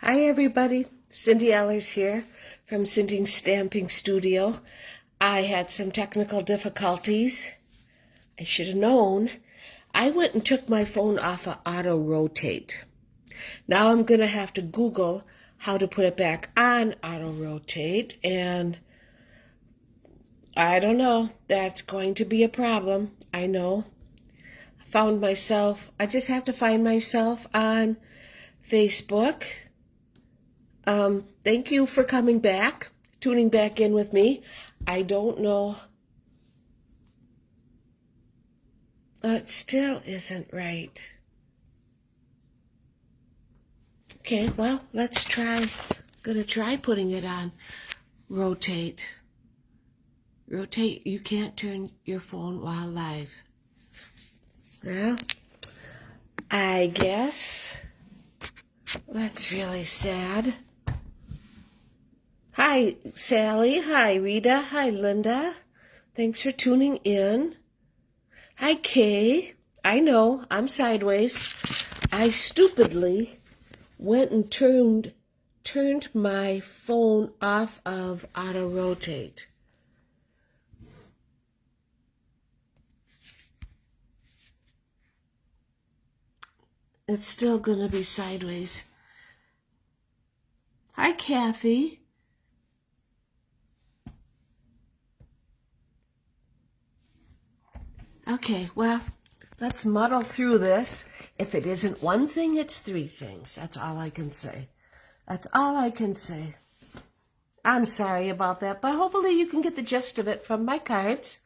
Hi everybody, Cindy Ellers here from Cindy Stamping Studio. I had some technical difficulties. I should have known. I went and took my phone off of auto rotate. Now I'm going to have to Google how to put it back on auto rotate, and I don't know, that's going to be a problem. I know. I just have to find myself on Facebook. Thank you for coming back, tuning back in with me. I don't know. It still isn't right. Okay, well, let's try. I'm gonna try putting it on rotate. Rotate, you can't turn your phone while live. Well, I guess that's really sad. Hi, Sally. Hi, Rita. Hi, Linda. Thanks for tuning in. Hi, Kay. I know, I'm sideways. I stupidly went and turned my phone off of auto rotate. It's still going to be sideways. Hi, Kathy. Okay, well, let's muddle through this. If it isn't one thing, it's three things. That's all I can say. That's all I can say. I'm sorry about that, but hopefully you can get the gist of it from my cards.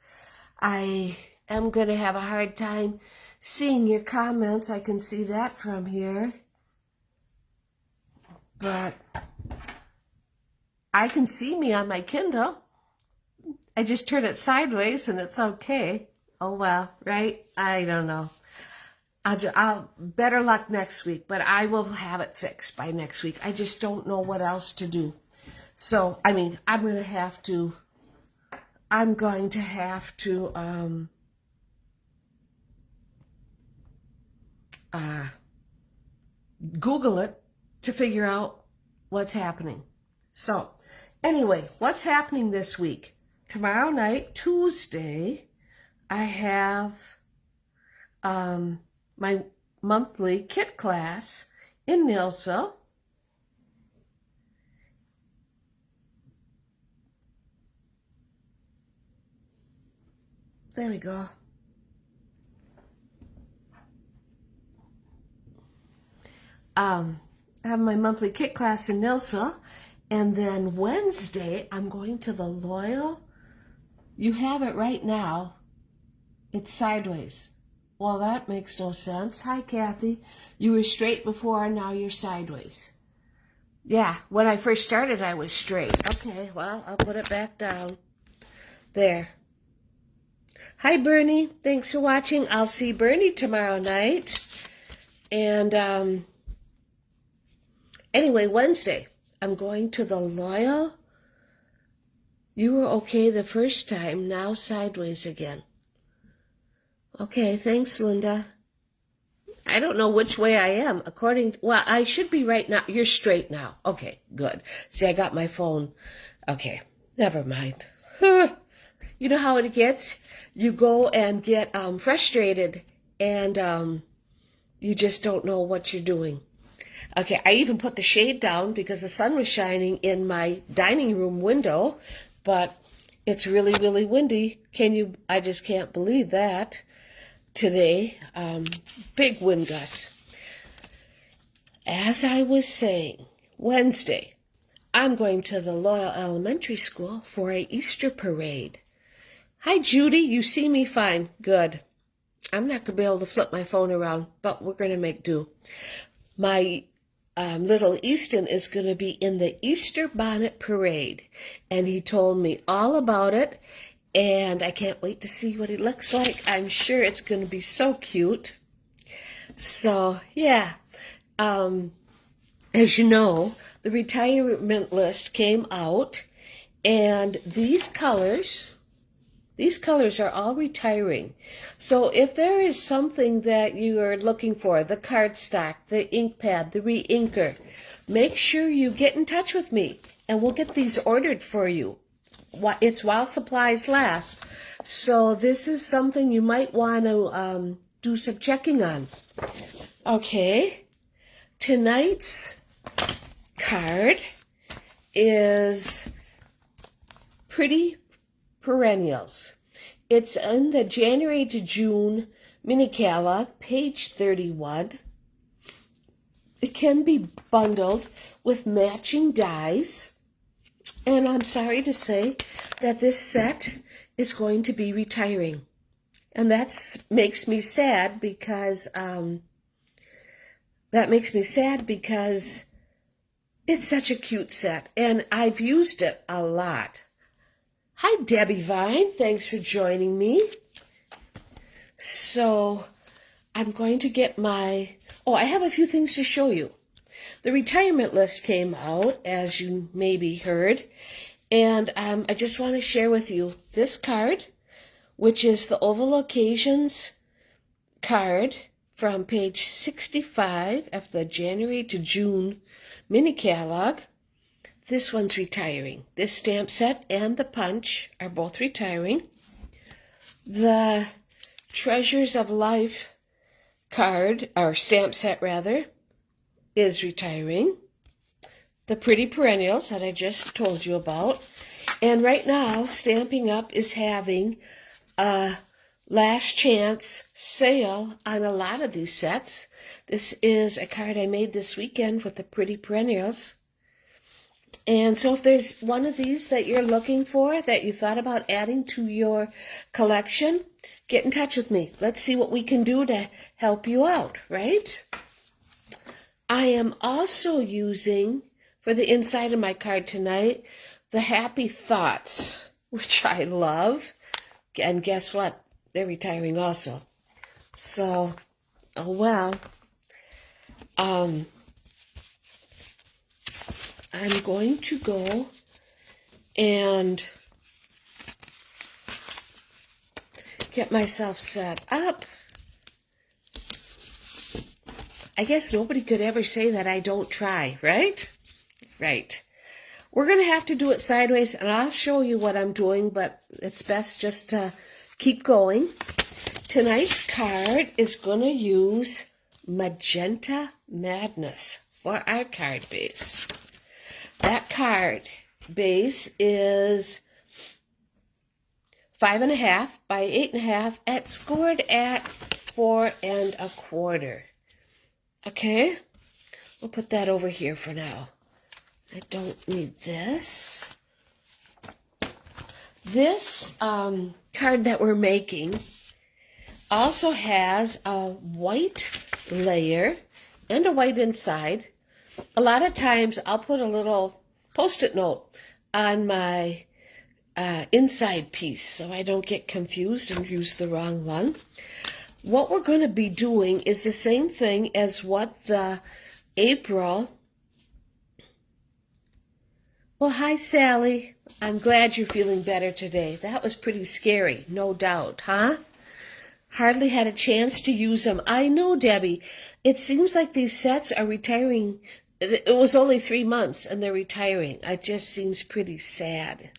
I am going to have a hard time seeing your comments. I can see that from here. But I can see me on my Kindle. I just turn it sideways and it's okay. Oh, well, right? I don't know. I'll better luck next week, but I will have it fixed by next week. I just don't know what else to do. So, I mean, I'm going to have to Google it to figure out what's happening. So, anyway, what's happening this week? Tomorrow night, Tuesday, I have my monthly kit class in Neilsville. There we go. I have my monthly kit class in Neilsville, and then Wednesday I'm going to the Loyal. You have it right now. It's sideways. Well, that makes no sense. Hi, Kathy. You were straight before, and now you're sideways. Yeah, when I first started, I was straight. Okay, well, I'll put it back down. There. Hi, Bernie. Thanks for watching. I'll see Bernie tomorrow night. And anyway, Wednesday, I'm going to the Loyal. You were okay the first time, now sideways again. Okay, thanks, Linda. I don't know which way I am. Well, I should be right now. You're straight now. Okay, good. See, I got my phone. Okay, never mind. You know how it gets? You go and get frustrated, and you just don't know what you're doing. Okay, I even put the shade down because the sun was shining in my dining room window, but it's really, really windy. I just can't believe that. Today, big wind gusts. As I was saying, Wednesday, I'm going to the Loyal Elementary School for a Easter parade. Hi, Judy. You see me fine. Good. I'm not going to be able to flip my phone around, but we're going to make do. My little Easton is going to be in the Easter Bonnet Parade, and he told me all about it. And I can't wait to see what he looks like. I'm sure it's going to be so cute. So, yeah. As you know, the retirement list came out. And these colors are all retiring. So if there is something that you are looking for, the cardstock, the ink pad, the re-inker, make sure you get in touch with me and we'll get these ordered for you. It's while supplies last. So this is something you might want to do some checking on. Okay, tonight's card is Pretty Perennials. It's in the January to June mini catalog, page 31. It can be bundled with matching dies. And I'm sorry to say that this set is going to be retiring. And that makes me sad because it's such a cute set, and I've used it a lot. Hi, Debbie Vine. Thanks for joining me. So I'm going to get I have a few things to show you. The retirement list came out, as you maybe heard, and I just want to share with you this card, which is the Oval Occasions card from page 65 of the January to June mini catalog. This one's retiring. This stamp set and the punch are both retiring. The Treasures of Life card, or stamp set rather, is retiring. The Pretty Perennials that I just told you about. And right now, Stampin' Up! Is having a last chance sale on a lot of these sets. This is a card I made this weekend with the Pretty Perennials. And so if there's one of these that you're looking for, that you thought about adding to your collection, get in touch with me. Let's see what we can do to help you out, right? I am also using, for the inside of my card tonight, the Happy Thoughts, which I love. And guess what? They're retiring also. So, oh well. I'm going to go and get myself set up. I guess nobody could ever say that I don't try, right? Right. We're going to have to do it sideways, and I'll show you what I'm doing, but it's best just to keep going. Tonight's card is going to use Magenta Madness for our card base. That card base is 5.5 by 8.5. It's scored at 4 1/4. Okay, we'll put that over here for now. I don't need this. This card that we're making also has a white layer and a white inside. A lot of times I'll put a little Post-it note on my inside piece so I don't get confused and use the wrong one. What we're going to be doing is the same thing as what the April... Well, hi, Sally. I'm glad you're feeling better today. That was pretty scary, no doubt, huh? Hardly had a chance to use them. I know, Debbie. It seems like these sets are retiring. It was only 3 months, and they're retiring. It just seems pretty sad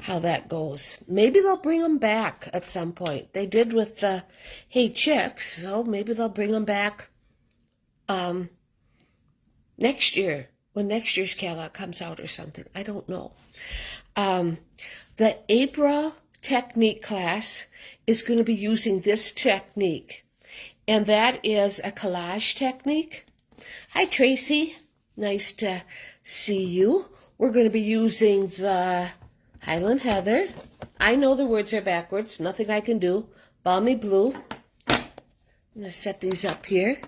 how that goes. Maybe they'll bring them back at some point. They did with the Hey Chicks, so maybe they'll bring them back next year, when next year's catalog comes out or something. I don't know. The April technique class is going to be using this technique, and that is a collage technique. Hi, Tracy. Nice to see you. We're going to be using the Highland Heather. I know the words are backwards. Nothing I can do. Balmy Blue. I'm going to set these up here.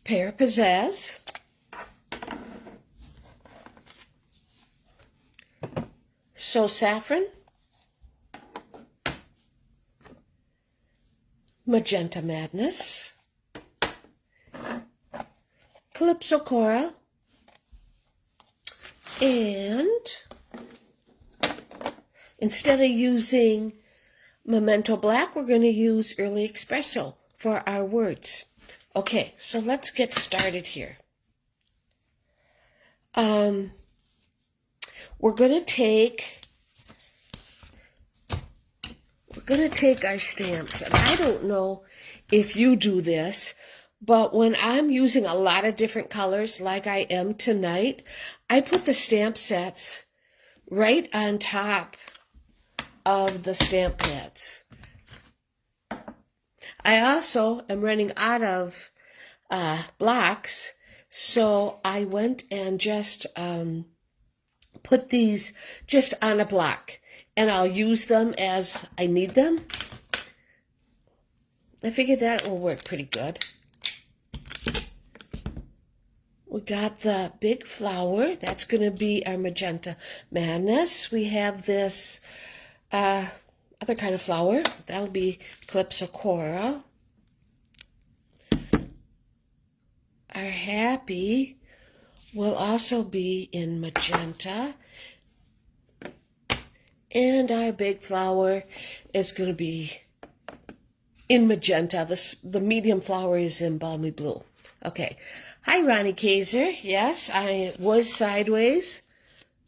Pear Pizzazz. So Saffron. Magenta Madness. Calypso Coral. And instead of using Memento Black, we're going to use Early Espresso for our words. Okay, so let's get started here. we're gonna take our stamps, and I don't know if you do this, but when I'm using a lot of different colors like I am tonight, I put the stamp sets right on top of the stamp pads. I also am running out of blocks, so I went and just put these just on a block, and I'll use them as I need them. I figure that will work pretty good. We got the big flower. That's going to be our Magenta Madness. We have this other kind of flower. That'll be Calypso Coral. Our Happy will also be in magenta. And our big flower is going to be in magenta. The medium flower is in balmy blue. Okay. Hi, Ronnie Kaiser. Yes, I was sideways.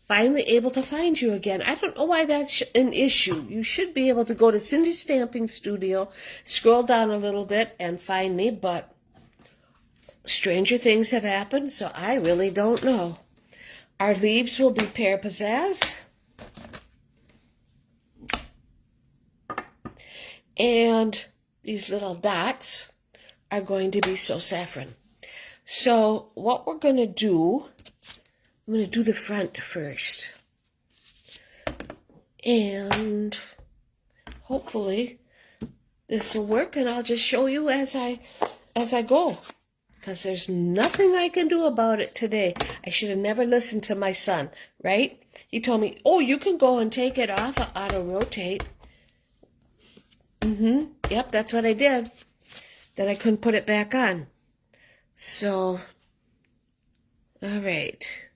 Finally able to find you again. I don't know why that's an issue. You should be able to go to Cindy's Stamping Studio, scroll down a little bit, and find me, but stranger things have happened, so I really don't know. Our leaves will be Pear Pizzazz. And these little dots are going to be So Saffron. So what we're going to do, I'm going to do the front first. And hopefully this will work, and I'll just show you as I go. Because there's nothing I can do about it today. I should have never listened to my son, right? He told me, oh, you can go and take it off of auto-rotate. Yep, that's what I did. Then I couldn't put it back on. So, all right.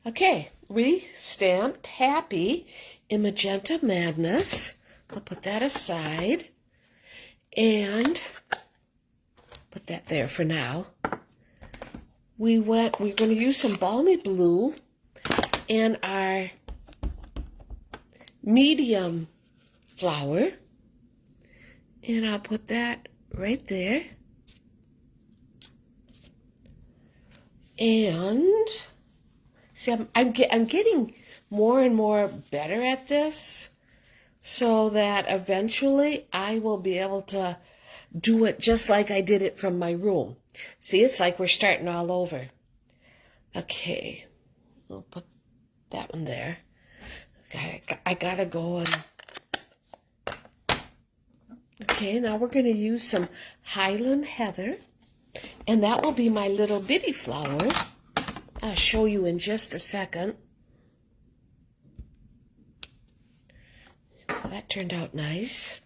Okay, we stamped Happy in Magenta Madness. I'll put that aside and put that there for now. We're going to use some Balmy Blue and our medium flower, and I'll put that right there. And see, I'm getting more and more better at this, so that eventually I will be able to do it just like I did it from my room. See, it's like we're starting all over. Okay, we'll put that one there. I gotta go and... Okay, now we're going to use some Highland Heather, and that will be my little bitty flower. I'll show you in just a second. Well, that turned out nice.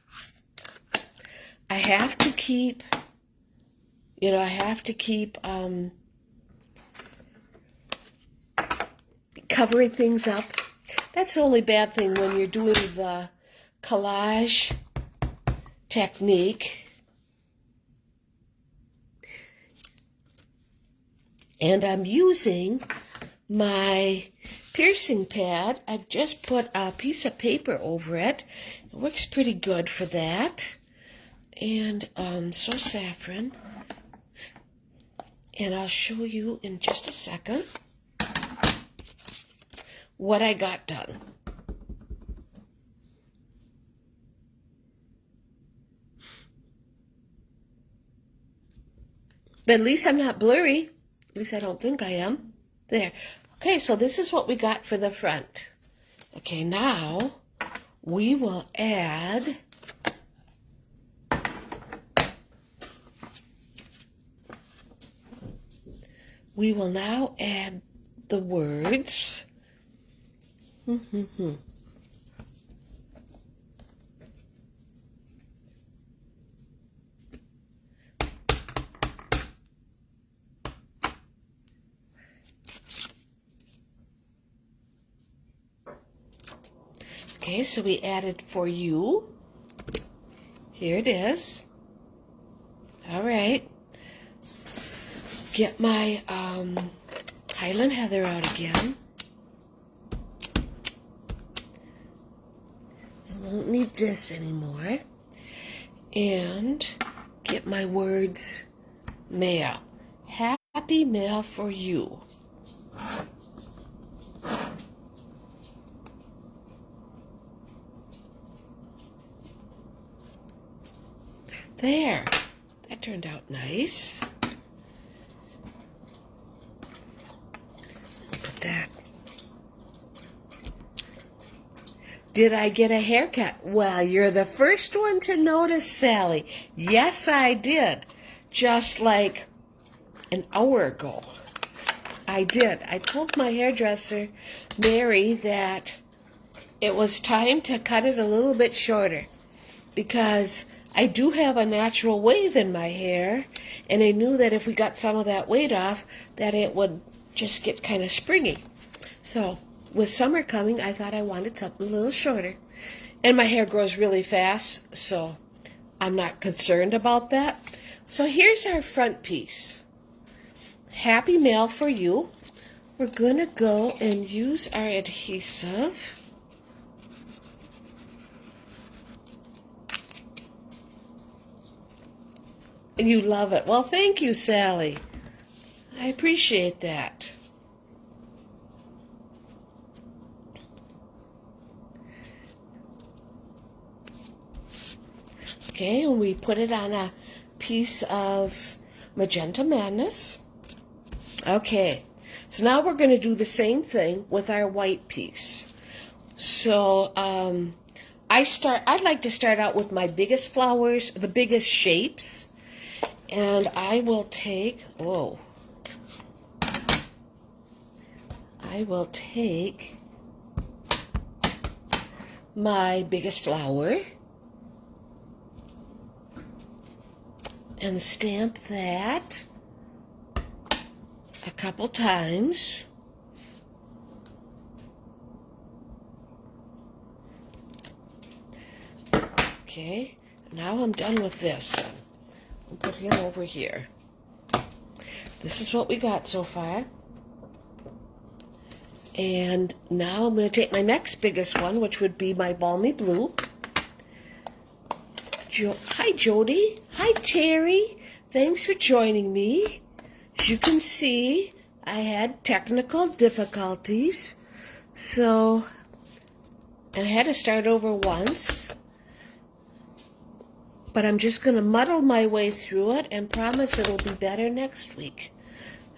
I have to keep, covering things up. That's the only bad thing when you're doing the collage technique. And I'm using my piercing pad. I've just put a piece of paper over it. It works pretty good for that. And So Saffron. And I'll show you in just a second what I got done. But at least I'm not blurry. At least I don't think I am. There. Okay, so this is what we got for the front. Okay, now we will add the words. Okay, so we added For You. Here it is. All right. get my Highland Heather out again. I won't need this anymore. And get my words mail. Happy mail for you. There. That turned out nice. Put that. Did I get a haircut? Well, you're the first one to notice, Sally. Yes, I did. Just like an hour ago. I did. I told my hairdresser, Mary, that it was time to cut it a little bit shorter because I do have a natural wave in my hair, and I knew that if we got some of that weight off, that it would just get kind of springy. So with summer coming, I thought I wanted something a little shorter. And my hair grows really fast, so I'm not concerned about that. So here's our front piece. Happy mail for you. We're going to go and use our adhesive. You love it. Well, thank you, Sally. I appreciate that. Okay, and we put it on a piece of Magenta Madness. Okay, so now we're going to do the same thing with our white piece. So I'd like to start out with my biggest flowers, the biggest shapes, and I will take, my biggest flower and stamp that a couple times. Okay, now I'm done with this. I'll put him over here. This is what we got so far. And now I'm going to take my next biggest one, which would be my Balmy Blue. Hi, Jody. Hi, Terry. Thanks for joining me. As you can see, I had technical difficulties, so I had to start over once. But I'm just going to muddle my way through it and promise it'll be better next week.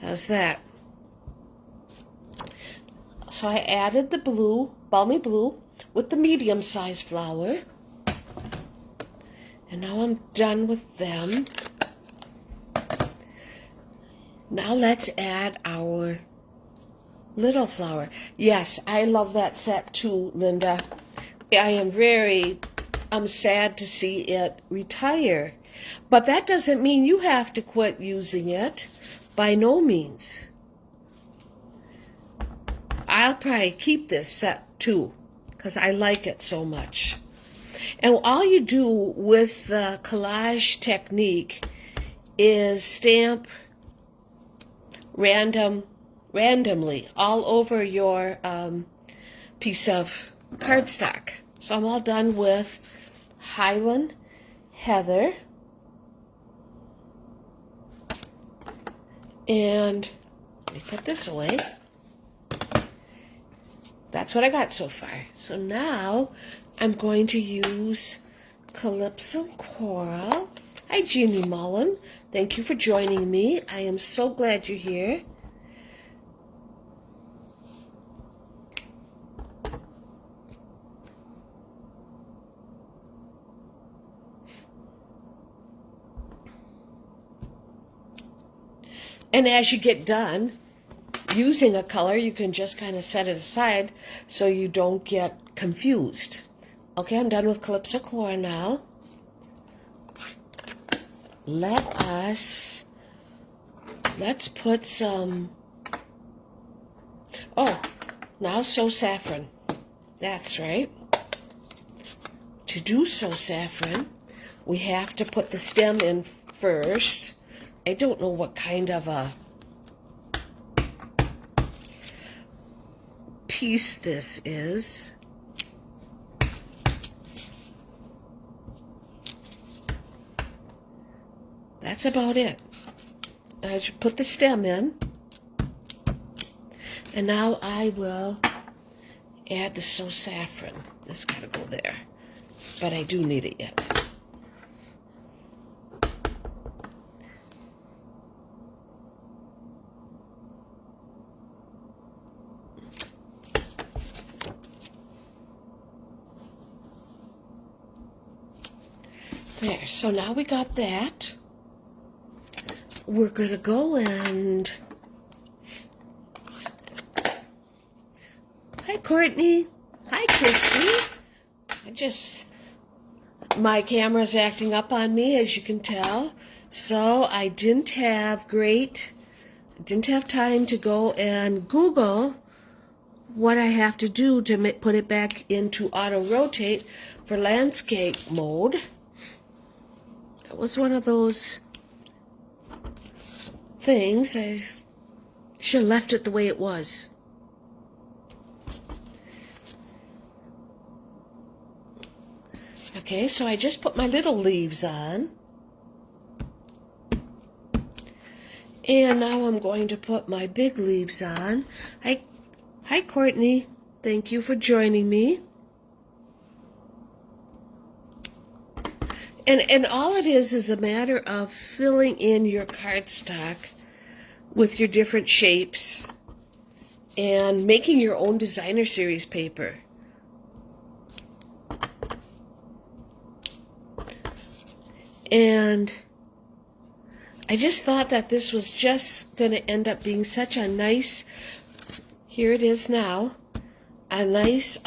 How's that? So I added the blue, Balmy Blue, with the medium-sized flower. And now I'm done with them. Now let's add our little flower. Yes, I love that set too, Linda. I'm sad to see it retire. But that doesn't mean you have to quit using it. By no means. I'll probably keep this set too, because I like it so much. And all you do with the collage technique is stamp randomly all over your piece of cardstock. So I'm all done with Highland Heather. And let me put this away. That's what I got so far. So now I'm going to use Calypso Coral. Hi, Jeannie Mullen. Thank you for joining me. I am so glad you're here. And as you get done using a color, you can just kind of set it aside so you don't get confused. Okay, I'm done with Calypso Coral now. Let's put some, now So Saffron. That's right. To do So Saffron, we have to put the stem in first. I don't know what kind of a piece this is. That's about it. I should put the stem in. And now I will add the So Saffron. This gotta go there. But I do need it yet. There, so now we got that. We're gonna go and... Hi, Courtney. Hi, Christy. My camera's acting up on me, as you can tell. So I didn't have time to go and Google what I have to do to put it back into auto rotate for landscape mode. It was one of those things. I should have left it the way it was. Okay, so I just put my little leaves on. And now I'm going to put my big leaves on. Hi, Courtney. Thank you for joining me. And all it is a matter of filling in your cardstock with your different shapes and making your own designer series paper. And I just thought that this was just going to end up being such a nice, here it is now, a nice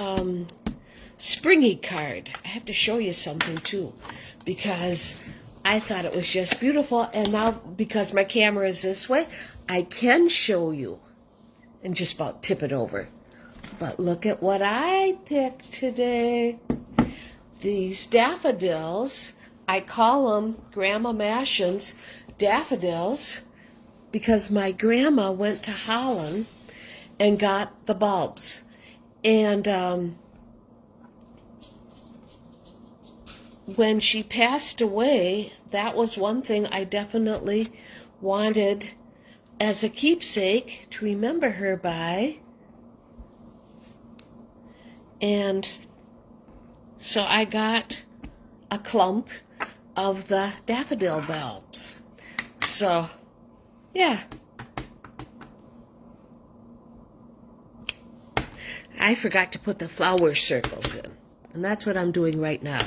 springy card. I have to show you something too, because I thought it was just beautiful. And now, because my camera is this way, I can show you and just about tip it over. But look at what I picked today. These daffodils. I call them Grandma Mashin's daffodils because my grandma went to Holland and got the bulbs. And when she passed away, that was one thing I definitely wanted as a keepsake to remember her by. And so I got a clump of the daffodil bulbs. So, yeah. I forgot to put the flower circles in. And that's what I'm doing right now.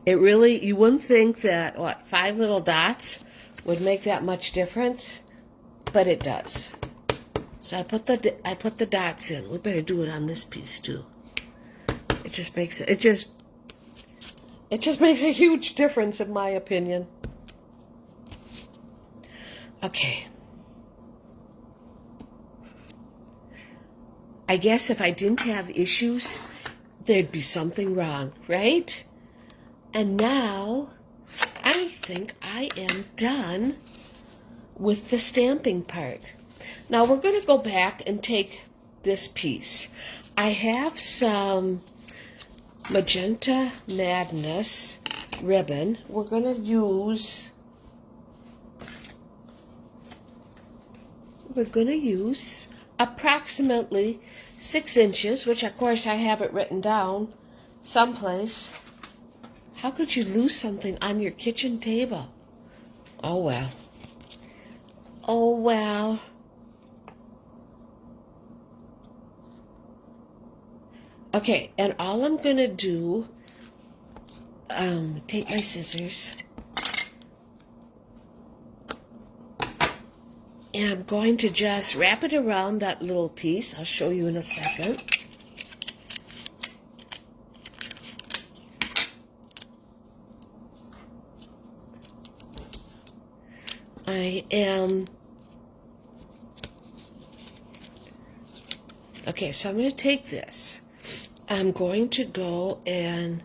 It really, you wouldn't think that, 5 little dots would make that much difference, but it does. So I put the dots in. We better do it on this piece too. It just makes a huge difference in my opinion. Okay. I guess if I didn't have issues, there'd be something wrong, right? And now, I think I am done with the stamping part. Now we're going to go back and take this piece. I have some Magenta Madness ribbon. We're going to use approximately 6 inches, which of course I have it written down someplace. How could you lose something on your kitchen table? Oh well. Oh well. Okay, and all I'm going to do, take my scissors, and I'm going to just wrap it around that little piece. I'll show you in a second. Okay, so I'm going to take this. I'm going to go and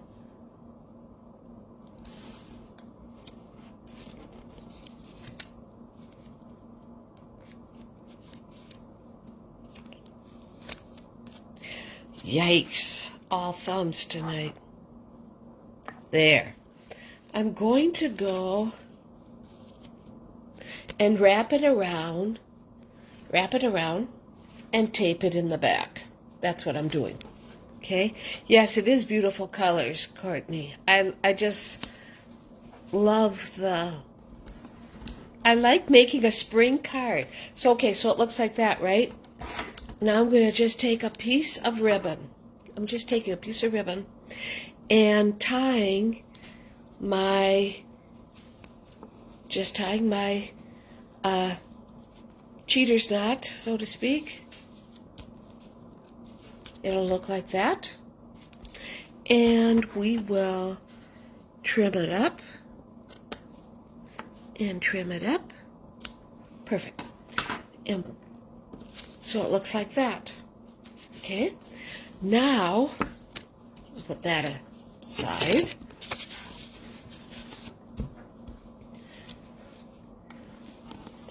Yikes. All thumbs tonight. There. I'm going to go and wrap it around, and tape it in the back. That's what I'm doing. Okay? Yes, it is beautiful colors, Courtney. I just love I like making a spring card. So it looks like that, right? Now I'm going to just take a piece of ribbon. I'm just taking a piece of ribbon and tying my cheater's knot, so to speak. It'll look like that. And we will trim it up and trim it up. Perfect. And so it looks like that. Okay. Now, put that aside.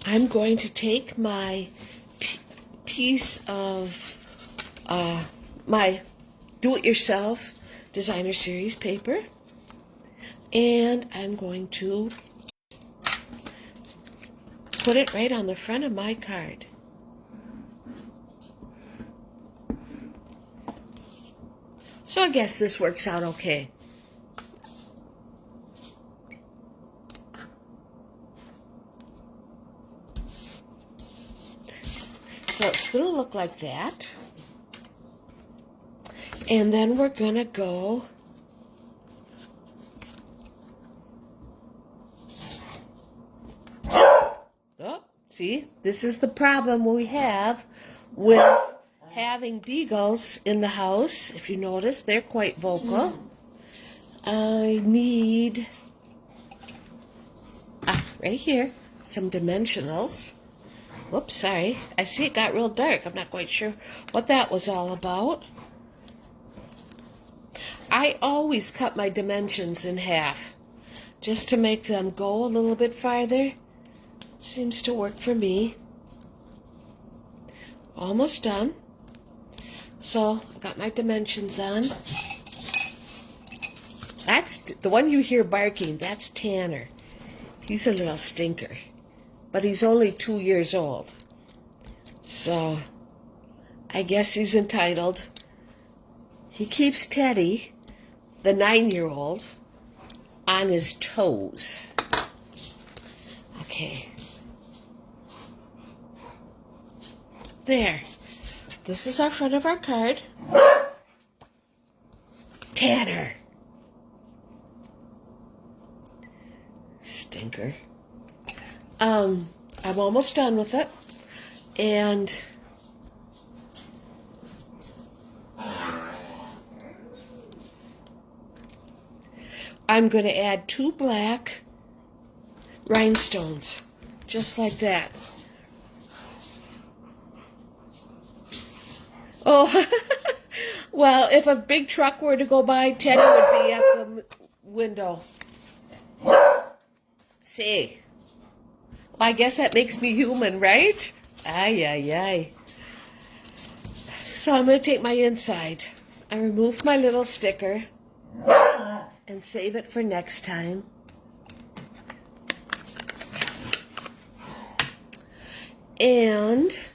I'm going to take my piece of my do-it-yourself designer series paper, and I'm going to put it right on the front of my card. So I guess this works out okay. So it's going to look like that. And then we're going to go see, this is the problem we have with having beagles in the house. If you notice, they're quite vocal. I need, right here, some dimensionals. Whoops, sorry. I see it got real dark. I'm not quite sure what that was all about. I always cut my dimensions in half just to make them go a little bit farther. Seems to work for me. Almost done. So I got my dimensions on. That's the one you hear barking. That's Tanner. He's a little stinker, but he's only 2 years old. So I guess he's entitled. He keeps Teddy, the 9-year-old, on his toes. Okay. There. This is our front of our card. Tanner. Stinker. I'm almost done with it. And I'm going to add 2 black rhinestones, just like that. Oh, well, if a big truck were to go by, Teddy would be at the window. See, well, I guess that makes me human, right? Ay, ay, ay. So I'm going to take my inside. I removed my little sticker and save it for next time. And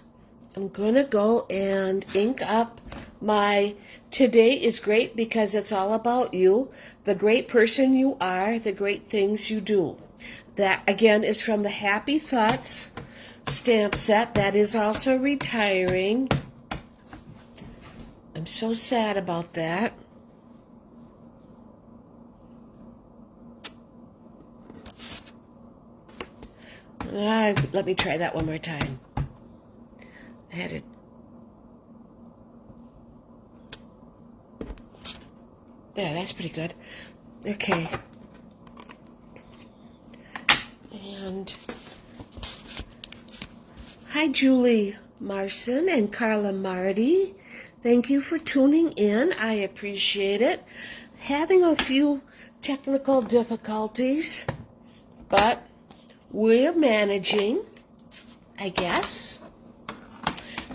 I'm going to go and ink up my Today is Great because it's all about you, the great person you are, the great things you do. That, again, is from the Happy Thoughts stamp set. That is also retiring. I'm so sad about that. Let me try that one more time. I had it. There, that's pretty good. Okay. And hi, Julie Marson and Carla Marty. Thank you for tuning in. I appreciate it. Having a few technical difficulties, but we're managing, I guess.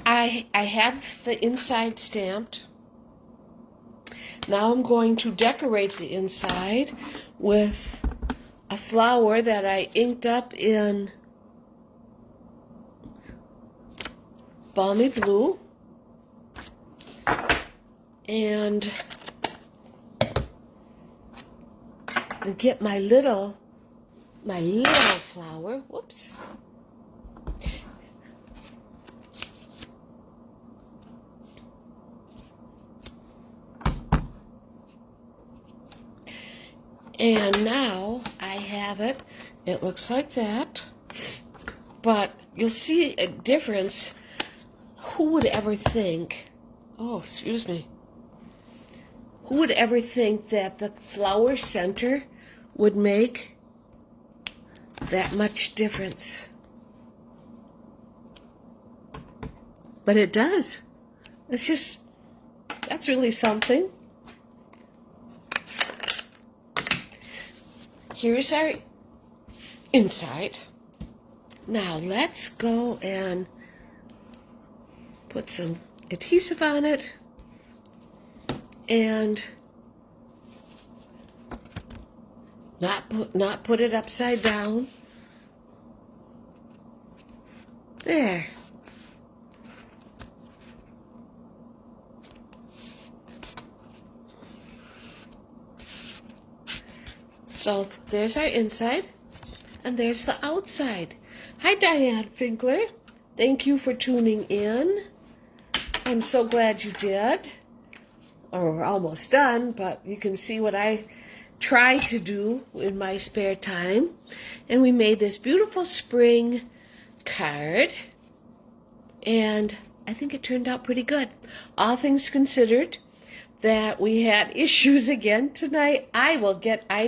I have the inside stamped. Now I'm going to decorate the inside with a flower that I inked up in Balmy Blue. And get my little flower. Whoops. And now I have it. It looks like that. But you'll see a difference. Who would ever think, oh, excuse me. Who would ever think that the flower center would make that much difference? But it does. It's just, that's really something. Here's our inside. Now let's go and put some adhesive on it and not put it upside down. There. So there's our inside, and there's the outside. Hi, Diane Finkler. Thank you for tuning in. I'm so glad you did. Or we're almost done, but you can see what I try to do in my spare time. And we made this beautiful spring card, and I think it turned out pretty good. All things considered, that we had issues again tonight. I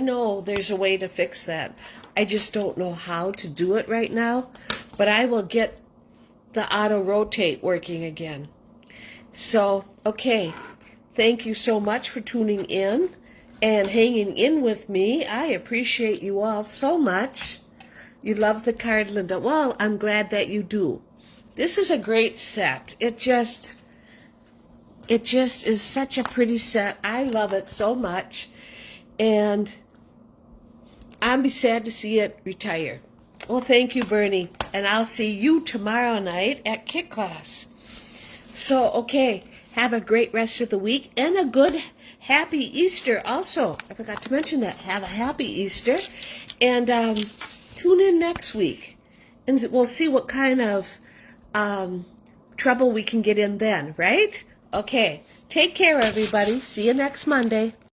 know there's a way to fix that. I just don't know how to do it right now, but I will get the auto rotate working again. So, okay, thank you so much for tuning in and hanging in with me. I appreciate you all so much. You love the card, Linda. Well, I'm glad that you do. This is a great set. It just is such a pretty set. I love it so much. And I'll be sad to see it retire. Well, thank you, Bernie. And I'll see you tomorrow night at Kit Class. So, okay, have a great rest of the week and a good, happy Easter also. I forgot to mention that. Have a happy Easter. And tune in next week. And we'll see what kind of trouble we can get in then, right? Okay, take care, everybody. See you next Monday.